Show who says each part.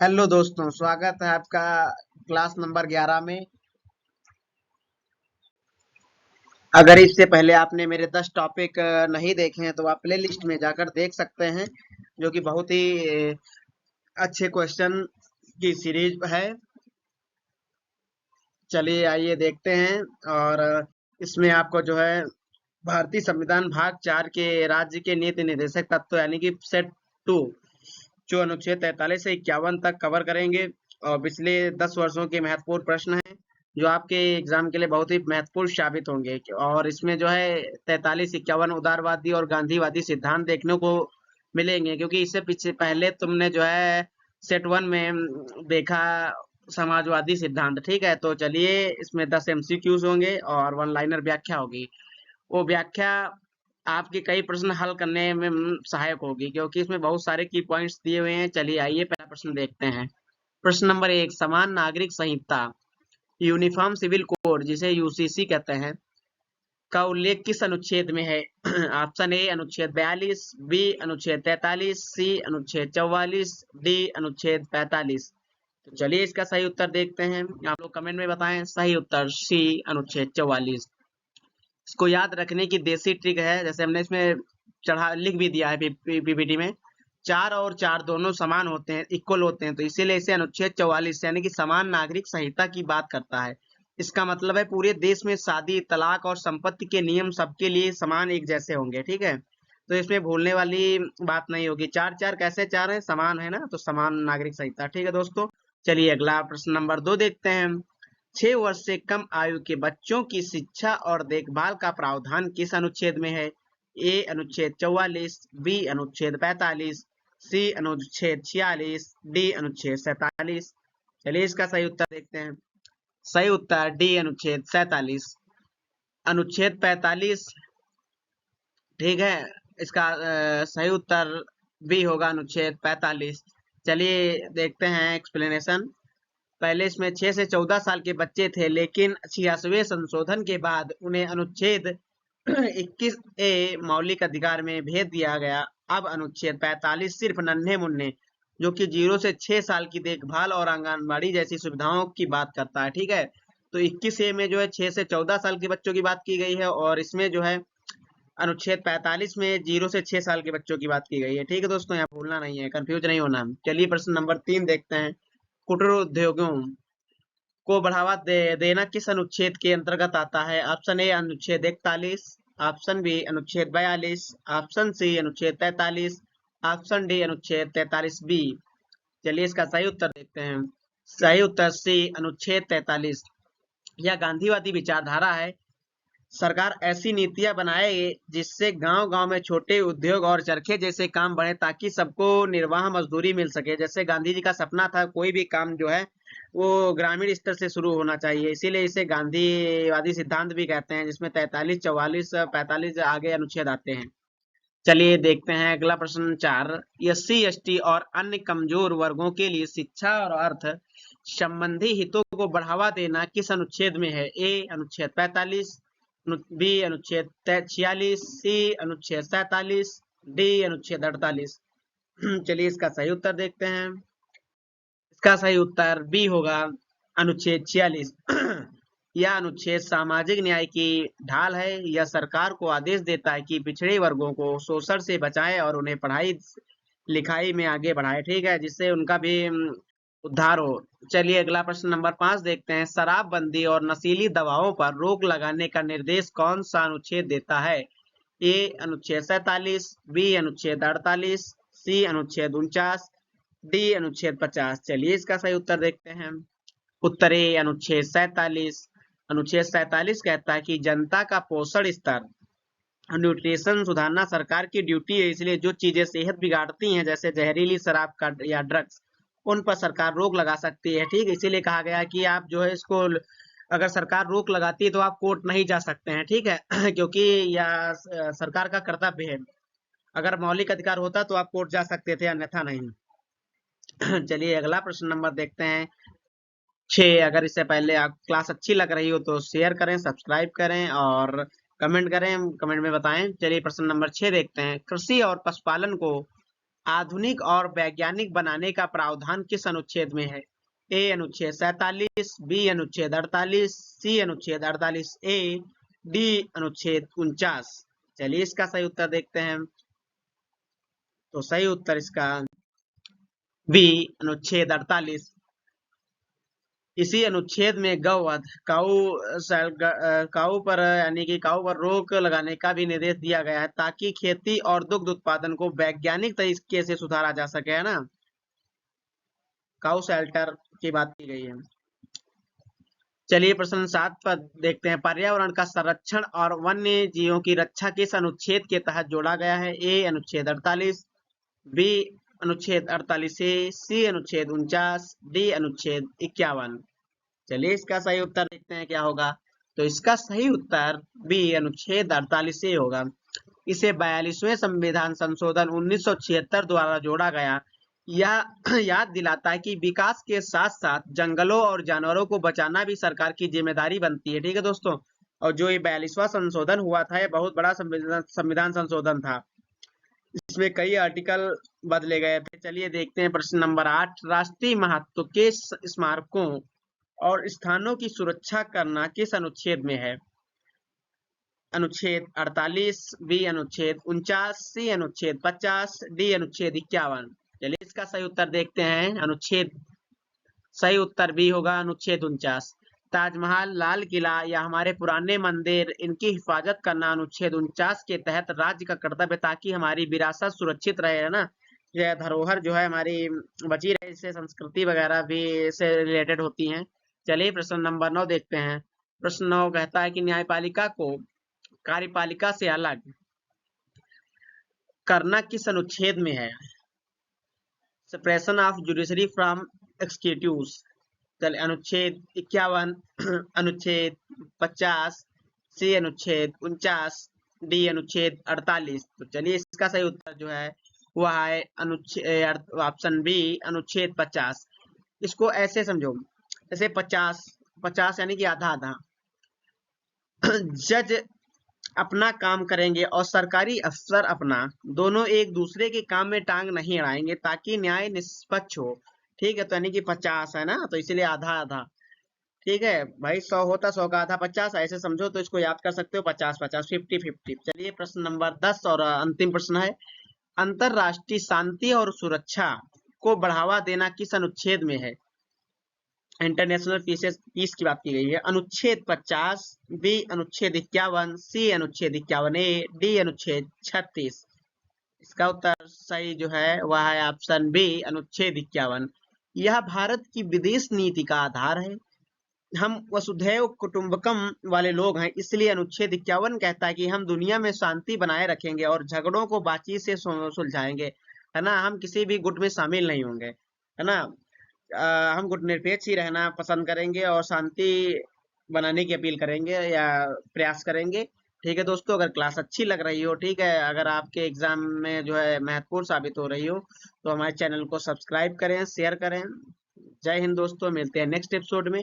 Speaker 1: Hello दोस्तों, स्वागत है आपका क्लास नंबर 11 में। अगर इससे पहले आपने मेरे 10 टॉपिक नहीं देखे हैं तो आप प्ले लिस्ट में जाकर देख सकते हैं, जो कि बहुत ही अच्छे क्वेश्चन की सीरीज है। चलिए आइए देखते हैं। और इसमें आपको जो है भारतीय संविधान भाग 4 के राज्य के नीति निर्देशक तत्व यानी कि सेट 2 जो अनुच्छेद 43 से 51 तक कवर करेंगे। और पिछले 10 वर्षों के महत्वपूर्ण प्रश्न हैं जो आपके एग्जाम के लिए बहुत ही महत्वपूर्ण साबित होंगे। और इसमें जो है 43 51 उदारवादी और गांधीवादी सिद्धांत देखने को मिलेंगे, क्योंकि इससे पीछे पहले तुमने जो है सेट 1 में देखा समाजवादी सिद्धांत। ठीक है, तो चलिए इसमें 10 एमसीक्यूज होंगे और वन लाइनर व्याख्या होगी। वो व्याख्या आपके कई प्रश्न हल करने में सहायक होगी, क्योंकि इसमें बहुत सारे की पॉइंट्स दिए हुए हैं। चलिए आइए पहला प्रश्न देखते हैं। प्रश्न नंबर 1, समान नागरिक संहिता यूनिफॉर्म सिविल कोड जिसे यूसीसी कहते हैं का उल्लेख किस अनुच्छेद में है? ऑप्शन ए अनुच्छेद 42, बी अनुच्छेद 43, सी अनुच्छेद 44, डी अनुच्छेद 45। तो चलिए इसका सही उत्तर देखते हैं। आप लोग कमेंट में बताएं। सही उत्तर सी अनुच्छेद 44। इसको याद रखने की देसी ट्रिक है, जैसे हमने इसमें चढ़ा लिख भी दिया है पीपीटी में। 4 और 4 दोनों समान होते हैं, इक्वल होते हैं, तो इसीलिए इसे अनुच्छेद 44 यानी कि समान नागरिक संहिता की बात करता है। इसका मतलब है पूरे देश में शादी, तलाक और संपत्ति के नियम सबके लिए समान एक जैसे होंगे। ठीक है, तो इसमें भूलने वाली बात नहीं होगी। 4 4 कैसे 4 है? समान है ना, तो समान नागरिक संहिता। ठीक है दोस्तों, चलिए अगला प्रश्न नंबर 2 देखते हैं। 6 वर्ष से कम आयु के बच्चों की शिक्षा और देखभाल का प्रावधान किस अनुच्छेद में है? ए अनुच्छेद 44, बी अनुच्छेद 45, सी अनुच्छेद 46, डी अनुच्छेद 47। चलिए इसका सही उत्तर देखते हैं। सही उत्तर डी अनुच्छेद 47। अनुच्छेद 45। ठीक है, इसका सही उत्तर बी होगा अनुच्छेद 45। चलिए देखते हैं एक्सप्लेनेशन। पहले इसमें 6 से 14 साल के बच्चे थे, लेकिन 86वें संशोधन के बाद उन्हें अनुच्छेद 21 ए मौलिक अधिकार में भेज दिया गया। अब अनुच्छेद 45 सिर्फ नन्हे मुन्ने जो कि 0 से 6 साल की देखभाल और आंगनबाड़ी जैसी सुविधाओं की बात करता है। ठीक है, तो 21 ए में जो है 6 से 14 साल के बच्चों की बात की गई है, और इसमें जो है अनुच्छेद 45 में 0 से 6 साल के बच्चों की बात की गई है। ठीक है दोस्तों, यहाँ भूलना नहीं है, कंफ्यूज नहीं होना। चलिए प्रश्न नंबर 3 देखते हैं। कुटीर उद्योगों को बढ़ावा देना किस अनुच्छेद के अंतर्गत आता है? ऑप्शन ए अनुच्छेद 41, ऑप्शन बी अनुच्छेद 42, ऑप्शन सी अनुच्छेद 43, ऑप्शन डी अनुच्छेद 43 बी। चलिए इसका सही उत्तर देखते हैं। सही उत्तर सी अनुच्छेद 43। यह गांधीवादी विचारधारा है। सरकार ऐसी नीतियां बनाए जिससे गांव-गांव में छोटे उद्योग और चरखे जैसे काम बढ़े, ताकि सबको निर्वाह मजदूरी मिल सके। जैसे गांधी जी का सपना था कोई भी काम जो है वो ग्रामीण स्तर से शुरू होना चाहिए, इसीलिए इसे गांधीवादी सिद्धांत भी कहते हैं, जिसमें 43 44 45 आगे अनुच्छेद आते हैं। चलिए देखते हैं अगला प्रश्न 4। एससी एसटी और अन्य कमजोर वर्गों के लिए शिक्षा और अर्थ संबंधी हितों को बढ़ावा देना किस अनुच्छेद में है? ए अनुच्छेद 45, बी अनुच्छेद 46, सी अनुच्छेद 47, डी अनुच्छेद 48। चलिए इसका सही उत्तर देखते हैं। इसका सही उत्तर बी होगा अनुच्छेद 46। यह अनुच्छेद सामाजिक न्याय की ढाल है। यह सरकार को आदेश देता है कि पिछड़े वर्गों को शोषण से बचाए और उन्हें पढ़ाई लिखाई में आगे बढ़ाए। ठीक है, जिससे उनका भी उद्धार हो। चलिए अगला प्रश्न नंबर 5 देखते हैं। शराबबंदी और नशीली दवाओं पर रोक लगाने का निर्देश कौन सा अनुच्छेद देता है? ए अनुच्छेद 47, बी अनुच्छेद 48, सी अनुच्छेद 49, डी अनुच्छेद 50। चलिए इसका सही उत्तर देखते हैं। उत्तर ए अनुच्छेद 47। अनुच्छेद 47 कहता है कि जनता का पोषण स्तर, न्यूट्रिशन सुधारना सरकार की ड्यूटी है। इसलिए जो चीजें सेहत बिगाड़ती हैं, जैसे जहरीली शराब का या ड्रग्स, उन पर सरकार रोक लगा सकती है। ठीक, इसीलिए कहा गया है कि आप जो है इसको अगर सरकार रोक लगाती है तो आप कोर्ट नहीं जा सकते हैं। ठीक है क्योंकि यह सरकार का कर्तव्य है। अगर मौलिक अधिकार होता तो आप कोर्ट जा सकते थे, अन्यथा नहीं। चलिए अगला प्रश्न नंबर देखते हैं 6। अगर इससे पहले आप क्लास अच्छी लग रही हो तो शेयर करें, सब्सक्राइब करें और कमेंट करें, कमेंट में बताएं। चलिए प्रश्न नंबर 6 देखते हैं। कृषि और पशुपालन को आधुनिक और वैज्ञानिक बनाने का प्रावधान किस अनुच्छेद में है? ए अनुच्छेद 47, बी अनुच्छेद 48, सी अनुच्छेद 48 ए, डी अनुच्छेद 49। चलिए इसका सही उत्तर देखते हैं। तो सही उत्तर इसका बी अनुच्छेद 48। इसी अनुच्छेद में गौवध काऊ पर यानी कि काऊ पर रोक लगाने का भी निर्देश दिया गया है ताकि खेती और दुग्ध उत्पादन को वैज्ञानिक तरीके से सुधारा जा सके, है ना। काऊ शेल्टर की बात की गई है। चलिए प्रश्न 7 पर देखते हैं। पर्यावरण का संरक्षण और वन्य जीवों की रक्षा किस अनुच्छेद के तहत जोड़ा गया है? ए अनुच्छेद 48, बी अनुच्छेद 48 ए, सी अनुच्छेद 49, डी अनुच्छेद 51। चलिए इसका सही उत्तर देखते हैं क्या होगा। तो इसका सही उत्तर बी अनुच्छेद 48 ए होगा। इसे 42वें संविधान संशोधन 1976 द्वारा जोड़ा गया। यह याद दिलाता है कि विकास के साथ साथ जंगलों और जानवरों को बचाना भी सरकार की जिम्मेदारी बनती है। ठीक है दोस्तों, और जो ये 42वां संशोधन हुआ था, ये बहुत बड़ा संविधान संशोधन था। इसमें कई आर्टिकल बदले गए थे। चलिए देखते हैं प्रश्न नंबर 8। राष्ट्रीय महत्व के स्मारकों और स्थानों की सुरक्षा करना किस अनुच्छेद में है? अनुच्छेद 48, बी अनुच्छेद 49, सी अनुच्छेद 50, डी अनुच्छेद 51। चलिए इसका सही उत्तर देखते हैं। सही उत्तर बी होगा अनुच्छेद 49। ताजमहल, लाल किला या हमारे पुराने मंदिर, इनकी हिफाजत करना अनुच्छेद 49 के तहत राज्य का कर्तव्य, ताकि हमारी विरासत सुरक्षित रहे, है ना। यह धरोहर जो है हमारी बची रहे, इससे संस्कृति वगैरह भी इससे रिलेटेड होती हैं। चलिए प्रश्न नंबर 9 देखते हैं। प्रश्न 9 कहता है कि न्यायपालिका को कार्यपालिका से अलग करना किस अनुच्छेद में है? Separation of judiciary from executives. चलिए अनुच्छेद 51, अनुच्छेद 50, सी अनुच्छेद 49, डी अनुच्छेद 48। तो चलिए इसका सही उत्तर जो है वह है अनुच्छेद ऑप्शन बी अनुच्छेद 50। इसको ऐसे समझो, जैसे 50 यानी कि आधा आधा। जज अपना काम करेंगे और सरकारी अफसर अपना, दोनों एक दूसरे के काम में टांग नहीं अड़ाएंगे ताकि न्याय निष्पक्ष हो। ठीक है, तो यानी कि 50 है ना, तो इसीलिए आधा आधा। ठीक है भाई, 100 होता, 100 का आधा 50, ऐसे समझो तो इसको याद कर सकते हो। 50-50, 50-50। चलिए प्रश्न नंबर 10 और अंतिम प्रश्न है। अंतरराष्ट्रीय शांति और सुरक्षा को बढ़ावा देना किस अनुच्छेद में है? इंटरनेशनल पीस की बात की गई है। अनुच्छेद 50, बी अनुच्छेद 51, सी अनुच्छेद 51 ए, डी अनुच्छेद 36। इसका उत्तर सही जो है वह है ऑप्शन बी अनुच्छेद 51। यह भारत की विदेश नीति का आधार है। हम वसुधैव कुटुंबकम वाले लोग हैं, इसलिए अनुच्छेद 51 कहता है कि हम दुनिया में शांति बनाए रखेंगे और झगड़ों को बातचीत से सुलझाएंगे, है ना। हम किसी भी गुट में शामिल नहीं होंगे, है ना। हम गुटनिरपेक्ष ही रहना पसंद करेंगे और शांति बनाने की अपील करेंगे या प्रयास करेंगे। ठीक है दोस्तों, अगर क्लास अच्छी लग रही हो, ठीक है, अगर आपके एग्जाम में जो है महत्वपूर्ण साबित हो रही हो, तो हमारे चैनल को सब्सक्राइब करें, शेयर करें। जय हिंद दोस्तों, मिलते हैं नेक्स्ट एपिसोड में।